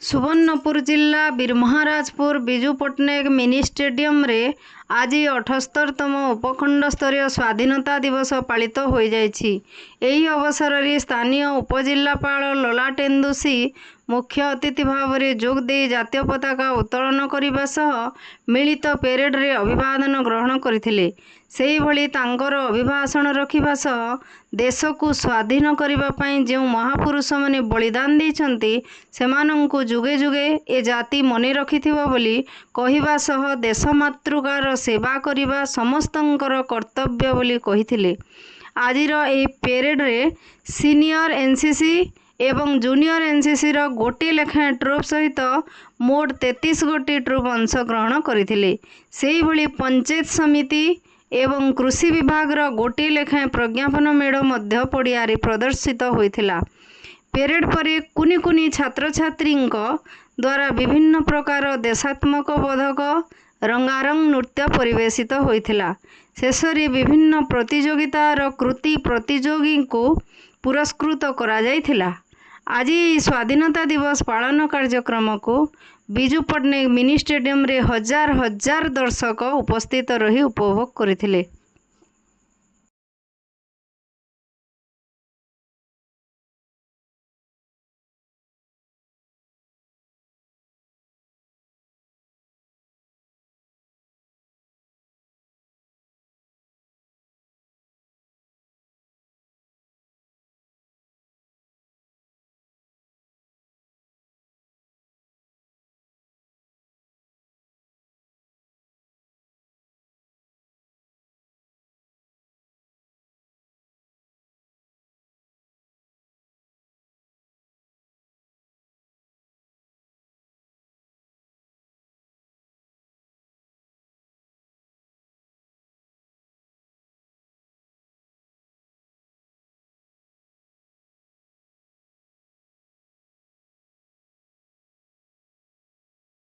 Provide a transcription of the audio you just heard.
सुवर्णपुर जिला बीरमहाराजपुर Biju Patnaik mini stadium रे आज 78तम उपखंड स्तरीय स्वाधीनता दिवस पालित हो जाइछि। एही अवसर रे स्थानीय उपजिल्लापाल ललाटेन्दु सी मुख्य अतिथि भाव में जोग दे जातीय पताका उत्तोलन करने सह मिलित पेरेड रे अभिवादन ग्रहण करथिले। सेही भली तांकर अभिभाषण रखिबा सह देश को स्वाधीन करबा पई जो महापुरुष माने बलिदान दैछंती सेमानंकु जुगे जुगे ए जाति मने रखिथिबो बोली कहिबा सह देश मातृकार सेवा करबा समस्तंकर कर्तव्य बोली कहिथिले। आजिर ए पेरेड रे सीनियर एनसीसी एवं जूनियर एनसीसी रो गोटे लेखा ट्रुप सहित मोट 33 गोटी ट्रुप अंशग्रहण करथिले। सेही भली पंचायत समिति एवं कृषि विभाग रो गोटे लेखा प्रज्ञापन मेढ़ मध्य पड़िया रे प्रदर्शित होइथिला। पेरेड पर कुनी कुनी छात्र छात्री द्वारा विभिन्न प्रकार देशात्मक बोधक रंगारंग नृत्य परिवेशित होइथिला। शेषरे विभिन्न प्रतियोगितार कृति प्रतियोगी को पुरस्कृत करा जाइथिला। आज स्वाधीनता दिवस पालन कार्यक्रम को बिजू पट्टनायक मिनी स्टेडियम रे हजार हजार दर्शक उपस्थित रही उपभोग करथिले।